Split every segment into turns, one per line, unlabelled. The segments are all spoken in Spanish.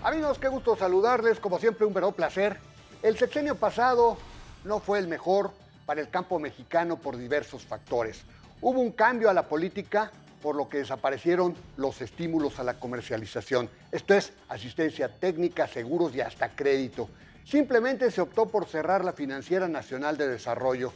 Amigos, qué gusto saludarles, como siempre un verdadero placer. El sexenio pasado no fue el mejor para el campo mexicano por diversos factores. Hubo un cambio a la política, por lo que desaparecieron los estímulos a la comercialización. Esto es asistencia técnica, seguros y hasta crédito. Simplemente se optó por cerrar la Financiera Nacional de Desarrollo.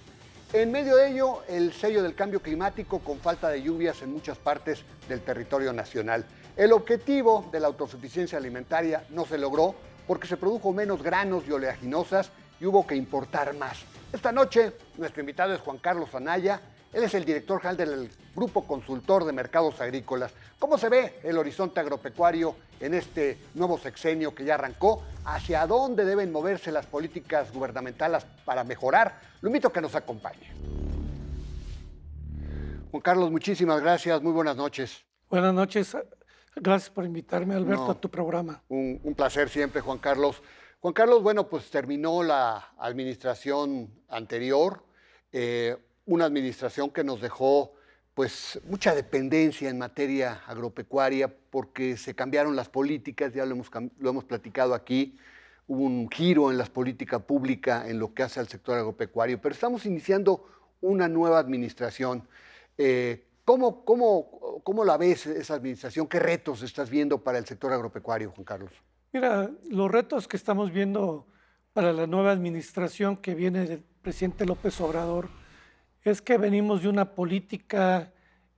En medio de ello, el sello del cambio climático con falta de lluvias en muchas partes del territorio nacional. El objetivo de la autosuficiencia alimentaria no se logró porque se produjo menos granos y oleaginosas y hubo que importar más. Esta noche, nuestro invitado es Juan Carlos Anaya. Él es el director general del Grupo Consultor de Mercados Agrícolas. ¿Cómo se ve el horizonte agropecuario en este nuevo sexenio que ya arrancó? ¿Hacia dónde deben moverse las políticas gubernamentales para mejorar? Lo invito a que nos acompañe. Juan Carlos, muchísimas gracias. Muy buenas noches.
Buenas noches. Gracias por invitarme, Alberto, a tu programa.
Un placer siempre, Juan Carlos. Juan Carlos, bueno, pues terminó la administración anterior, una administración que nos dejó pues mucha dependencia en materia agropecuaria porque se cambiaron las políticas, ya lo hemos platicado aquí, hubo un giro en las políticas públicas en lo que hace al sector agropecuario, pero estamos iniciando una nueva administración. ¿Cómo la ves esa administración? ¿Qué retos estás viendo para el sector agropecuario, Juan Carlos?
Mira, los retos que estamos viendo para la nueva administración que viene del presidente López Obrador es que venimos de una política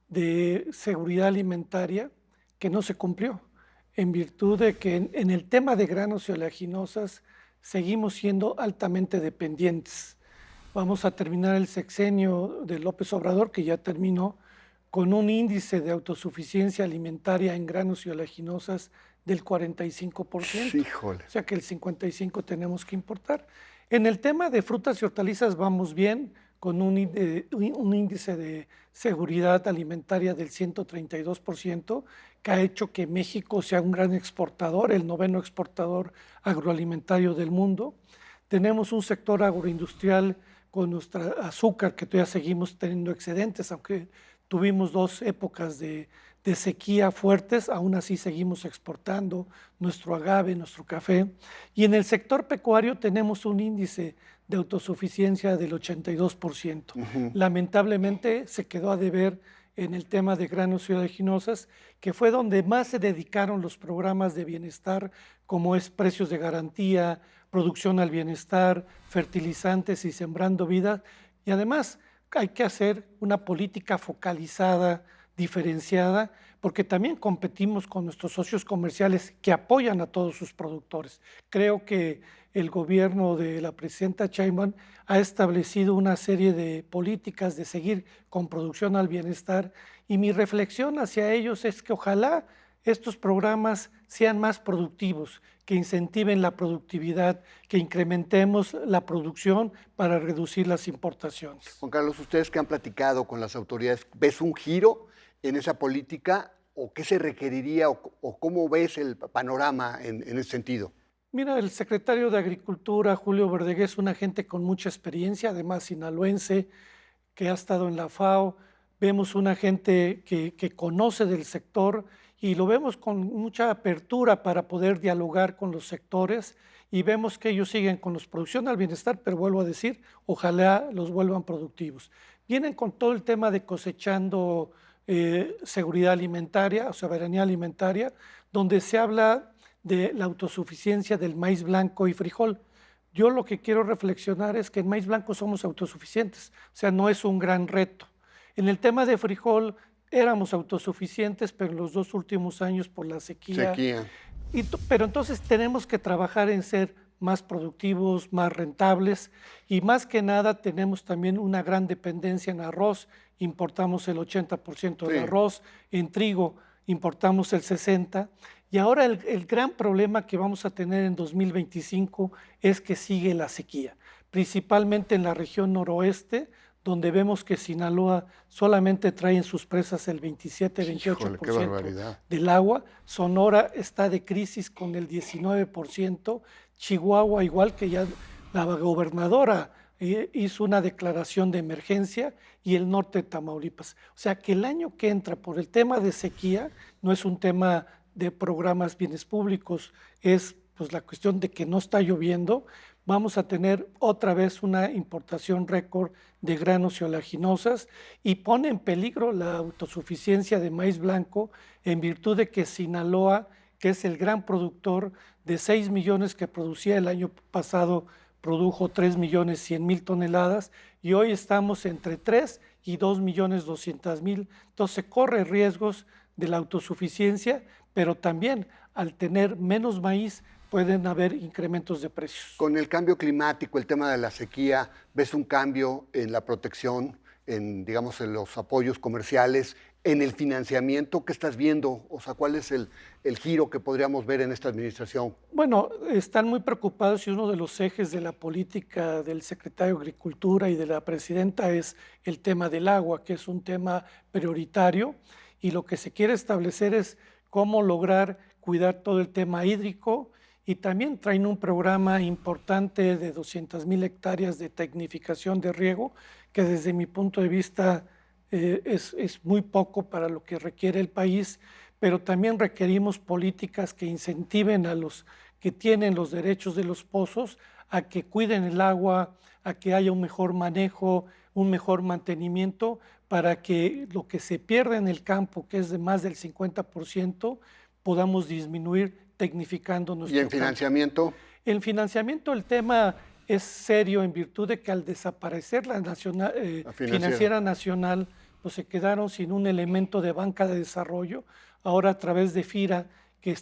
de seguridad alimentaria que no se cumplió, en virtud de que en el tema de granos y oleaginosas seguimos siendo altamente dependientes. Vamos a terminar el sexenio de López Obrador, que ya terminó, con un índice de autosuficiencia alimentaria en granos y oleaginosas del 45%.
Híjole.
O sea que el 55% tenemos que importar. En el tema de frutas y hortalizas vamos bien, con un índice de seguridad alimentaria del 132%, que ha hecho que México sea un gran exportador, el noveno exportador agroalimentario del mundo. Tenemos un sector agroindustrial con nuestra azúcar, que todavía seguimos teniendo excedentes, aunque tuvimos 2 épocas de sequía fuertes, aún así seguimos exportando nuestro agave, nuestro café. Y en el sector pecuario tenemos un índice de autosuficiencia del 82%. Lamentablemente se quedó a deber en el tema de granos y oleaginosas, que fue donde más se dedicaron los programas de bienestar, como es precios de garantía, producción al bienestar, fertilizantes y sembrando vida. Y además hay que hacer una política focalizada, diferenciada, porque también competimos con nuestros socios comerciales que apoyan a todos sus productores. Creo que el gobierno de la presidenta Sheinbaum ha establecido una serie de políticas de seguir con producción al bienestar, y mi reflexión hacia ellos es que ojalá estos programas sean más productivos, que incentiven la productividad, que incrementemos la producción para reducir las importaciones.
Juan Carlos, ustedes que han platicado con las autoridades, ¿ves un giro en esa política o qué se requeriría o cómo ves el panorama en ese sentido?
Mira, el secretario de Agricultura, Julio Verdeguer, es una gente con mucha experiencia, además sinaloense, que ha estado en la FAO. Vemos una gente que conoce del sector y lo vemos con mucha apertura para poder dialogar con los sectores, y vemos que ellos siguen con los producción al bienestar, pero vuelvo a decir, ojalá los vuelvan productivos. Vienen con todo el tema de cosechando seguridad alimentaria o soberanía alimentaria, donde se habla de la autosuficiencia del maíz blanco y frijol. Yo lo que quiero reflexionar es que en maíz blanco somos autosuficientes, o sea, no es un gran reto. En el tema de frijol éramos autosuficientes, pero en los 2 últimos años por la sequía. Pero entonces tenemos que trabajar en ser más productivos, más rentables, y más que nada tenemos también una gran dependencia en arroz. Importamos el 80% del arroz, en trigo importamos el 60%, y ahora el gran problema que vamos a tener en 2025 es que sigue la sequía, principalmente en la región noroeste, donde vemos que Sinaloa solamente trae en sus presas el 27-28% del agua. Sonora está de crisis con el 19%, Chihuahua igual, que ya la gobernadora hizo una declaración de emergencia, y el norte de Tamaulipas. O sea que el año que entra, por el tema de sequía, no es un tema de programas bienes públicos, es pues la cuestión de que no está lloviendo. Vamos a tener otra vez una importación récord de granos y oleaginosas y pone en peligro la autosuficiencia de maíz blanco en virtud de que Sinaloa, que es el gran productor de 6 millones que producía el año pasado, produjo 3.100.000 toneladas y hoy estamos entre 3 y 2.200.000. Entonces corre riesgos de la autosuficiencia, pero también al tener menos maíz pueden haber incrementos de precios.
Con el cambio climático, el tema de la sequía, ¿ves un cambio en la protección, en, digamos, en los apoyos comerciales, en el financiamiento? ¿Qué estás viendo? O sea, ¿cuál es el giro que podríamos ver en esta administración?
Bueno, están muy preocupados y uno de los ejes de la política del secretario de Agricultura y de la presidenta es el tema del agua, que es un tema prioritario, y lo que se quiere establecer es cómo lograr cuidar todo el tema hídrico, y también traen un programa importante de 200.000 hectáreas de tecnificación de riego, que desde mi punto de vista es muy poco para lo que requiere el país, pero también requerimos políticas que incentiven a los que tienen los derechos de los pozos a que cuiden el agua, a que haya un mejor manejo, un mejor mantenimiento, para que lo que se pierde en el campo, que es de más del 50%, podamos disminuir tecnificando nuestro
¿Y en
campo.
financiamiento?
En financiamiento el tema es serio en virtud de que al desaparecer la financiera nacional, pues se quedaron sin un elemento de banca de desarrollo. Ahora a través de FIRA, que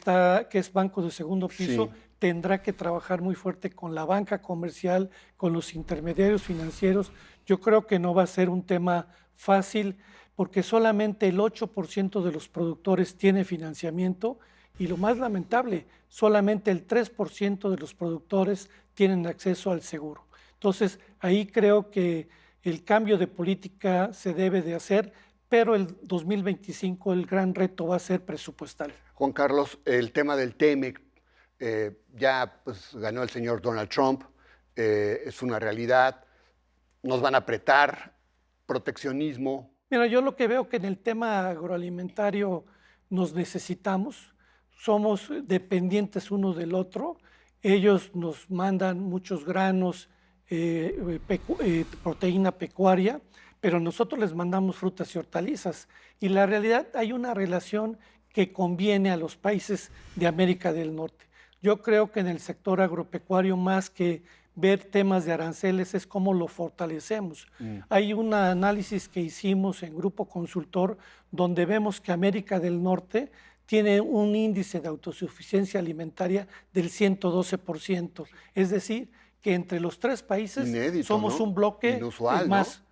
es banco de segundo piso,
Sí.
tendrá que trabajar muy fuerte con la banca comercial, con los intermediarios financieros. Yo creo que no va a ser un tema fácil porque solamente el 8% de los productores tiene financiamiento y lo más lamentable, solamente el 3% de los productores tienen acceso al seguro. Entonces, ahí creo que el cambio de política se debe de hacer, pero el 2025 el gran reto va a ser presupuestal.
Juan Carlos, el tema del TEMEC, ya pues, ganó el señor Donald Trump, es una realidad, nos van a apretar, proteccionismo.
Mira, yo lo que veo que en el tema agroalimentario nos necesitamos, somos dependientes uno del otro, ellos nos mandan muchos granos, proteína pecuaria, pero nosotros les mandamos frutas y hortalizas. Y la realidad hay una relación que conviene a los países de América del Norte. Yo creo que en el sector agropecuario, más que ver temas de aranceles, es cómo lo fortalecemos. Hay un análisis que hicimos en Grupo Consultor donde vemos que América del Norte tiene un índice de autosuficiencia alimentaria del 112%. Es decir, que entre los tres países
Inédito,
somos
¿no?
un bloque
Inusual,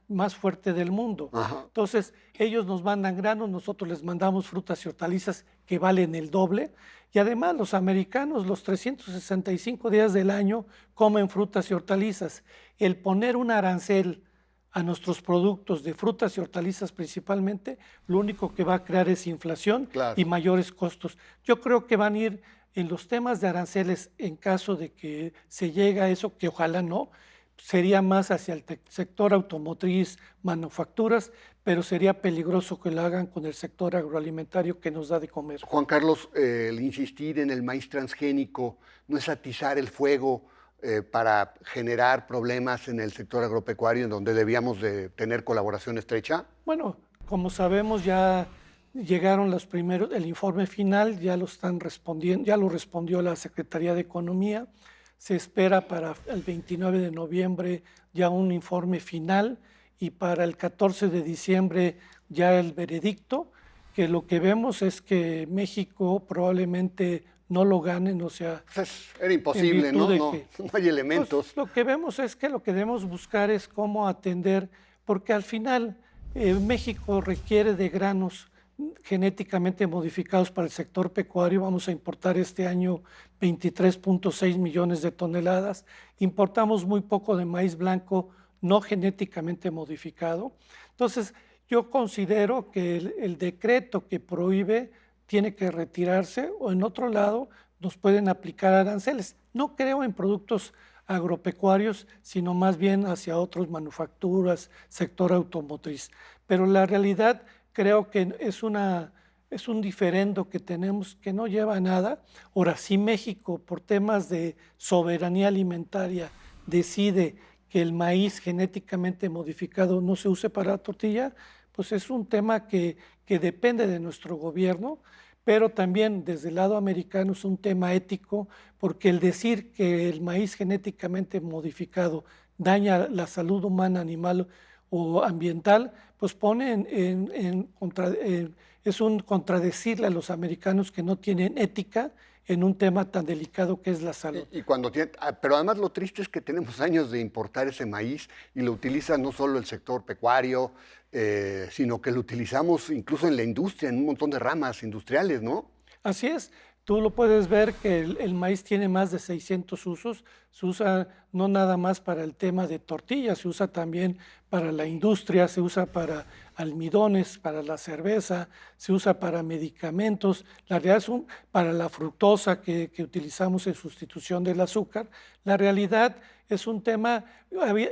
más fuerte del mundo.
Ajá.
Entonces, ellos nos mandan granos, nosotros les mandamos frutas y hortalizas que valen el doble. Y además los americanos los 365 días del año comen frutas y hortalizas. El poner un arancel a nuestros productos de frutas y hortalizas principalmente, lo único que va a crear es inflación
Claro.
y mayores costos. Yo creo que van a ir en los temas de aranceles, en caso de que se llegue a eso, que ojalá no, sería más hacia el sector automotriz, manufacturas, pero sería peligroso que lo hagan con el sector agroalimentario que nos da de comer.
Juan Carlos, el insistir en el maíz transgénico no es atizar el fuego para generar problemas en el sector agropecuario en donde debíamos de tener colaboración estrecha.
Bueno, como sabemos ya llegaron los primeros, el informe final ya lo están respondiendo, ya lo respondió la Secretaría de Economía. Se espera para el 29 de noviembre ya un informe final y para el 14 de diciembre ya el veredicto, que lo que vemos es que México probablemente no lo ganen, o sea...
Pues era imposible, ¿no? No hay elementos.
Pues, lo que vemos es que lo que debemos buscar es cómo atender, porque al final México requiere de granos genéticamente modificados para el sector pecuario. Vamos a importar este año 23.6 millones de toneladas. Importamos muy poco de maíz blanco no genéticamente modificado. Entonces, yo considero que el decreto que prohíbe tiene que retirarse o en otro lado nos pueden aplicar aranceles. No creo en productos agropecuarios, sino más bien hacia otras manufacturas, sector automotriz. Pero la realidad creo que es una Es un diferendo que tenemos que no lleva a nada. Ahora, si México, por temas de soberanía alimentaria, decide que el maíz genéticamente modificado no se use para la tortilla, pues es un tema que depende de nuestro gobierno, pero también desde el lado americano es un tema ético, porque el decir que el maíz genéticamente modificado daña la salud humana, animal o ambiental, pues pone es un contradecirle a los americanos que no tienen ética en un tema tan delicado que es la salud.
Pero además lo triste es que tenemos años de importar ese maíz y lo utiliza no solo el sector pecuario, sino que lo utilizamos incluso en la industria, en un montón de ramas industriales, ¿no?
Así es. Tú lo puedes ver que el maíz tiene más de 600 usos. Se usa no nada más para el tema de tortillas, se usa también para la industria, se usa para almidones, para la cerveza, se usa para medicamentos. La realidad es para la fructosa que utilizamos en sustitución del azúcar. La realidad es un tema,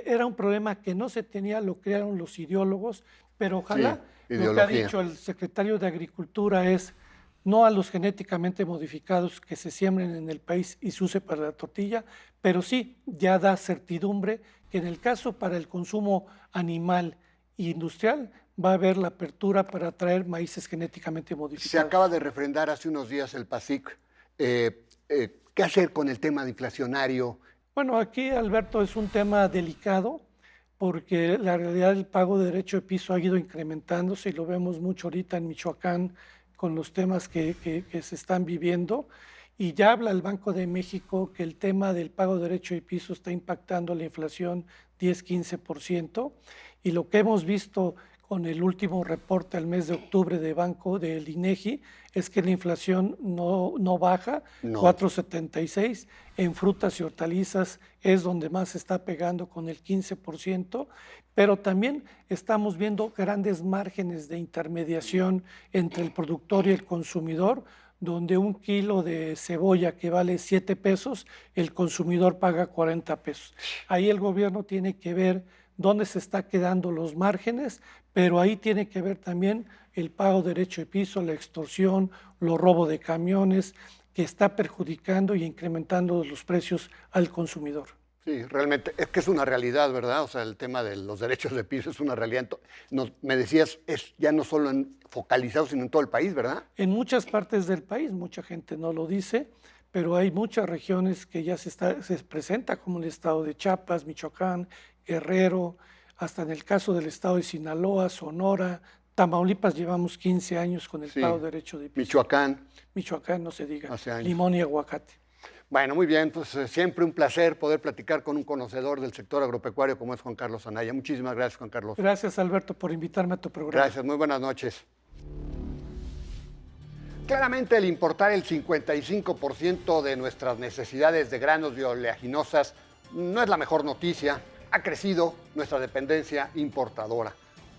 era un problema que no se tenía, lo crearon los ideólogos, pero ojalá lo que ha dicho el secretario de Agricultura es no a los genéticamente modificados que se siembren en el país y se use para la tortilla, pero sí ya da certidumbre que en el caso para el consumo animal e industrial va a haber la apertura para traer maíces genéticamente modificados.
Se acaba de refrendar hace unos días el PASIC. ¿Qué hacer con el tema inflacionario?
Bueno, aquí, Alberto, es un tema delicado porque la realidad del pago de derecho de piso ha ido incrementándose y lo vemos mucho ahorita en Michoacán con los temas que se están viviendo. Y ya habla el Banco de México que el tema del pago de derecho de piso está impactando la inflación 10-15%. Y lo que hemos visto con el último reporte al mes de octubre de Banco del INEGI es que la inflación no baja, 4,76. En frutas y hortalizas es donde más se está pegando con el 15%, pero también estamos viendo grandes márgenes de intermediación entre el productor y el consumidor, donde un kilo de cebolla que vale 7 pesos, el consumidor paga 40 pesos. Ahí el gobierno tiene que ver dónde se está quedando los márgenes, pero ahí tiene que ver también el pago de derecho de piso, la extorsión, los robos de camiones, que está perjudicando y incrementando los precios al consumidor.
Sí, realmente, es que es una realidad, ¿verdad? O sea, el tema de los derechos de piso es una realidad. Me decías, es ya no solo focalizado, sino en todo el país, ¿verdad?
En muchas partes del país, mucha gente no lo dice, pero hay muchas regiones que ya se presenta, como el estado de Chiapas, Michoacán, Guerrero, hasta en el caso del estado de Sinaloa, Sonora, Tamaulipas llevamos 15 años con el pago de derecho de piso. Michoacán, no se diga, limón y aguacate.
Bueno, muy bien, pues siempre un placer poder platicar con un conocedor del sector agropecuario como es Juan Carlos Anaya. Muchísimas gracias, Juan Carlos.
Gracias, Alberto, por invitarme a tu programa.
Gracias, muy buenas noches. Claramente el importar el 55% de nuestras necesidades de granos y oleaginosas no es la mejor noticia. Ha crecido nuestra dependencia importadora.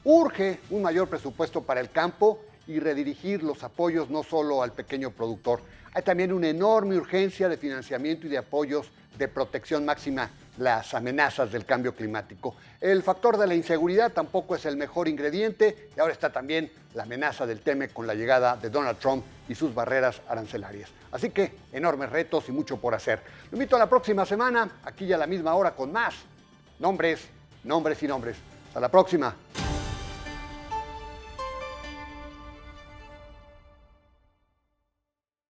Urge un mayor presupuesto para el campo y redirigir los apoyos no solo al pequeño productor. Hay también una enorme urgencia de financiamiento y de apoyos de protección máxima las amenazas del cambio climático. El factor de la inseguridad tampoco es el mejor ingrediente y ahora está también la amenaza del TEMEC con la llegada de Donald Trump y sus barreras arancelarias. Así que enormes retos y mucho por hacer. Lo invito a la próxima semana, aquí ya a la misma hora con más nombres y nombres. Hasta la próxima.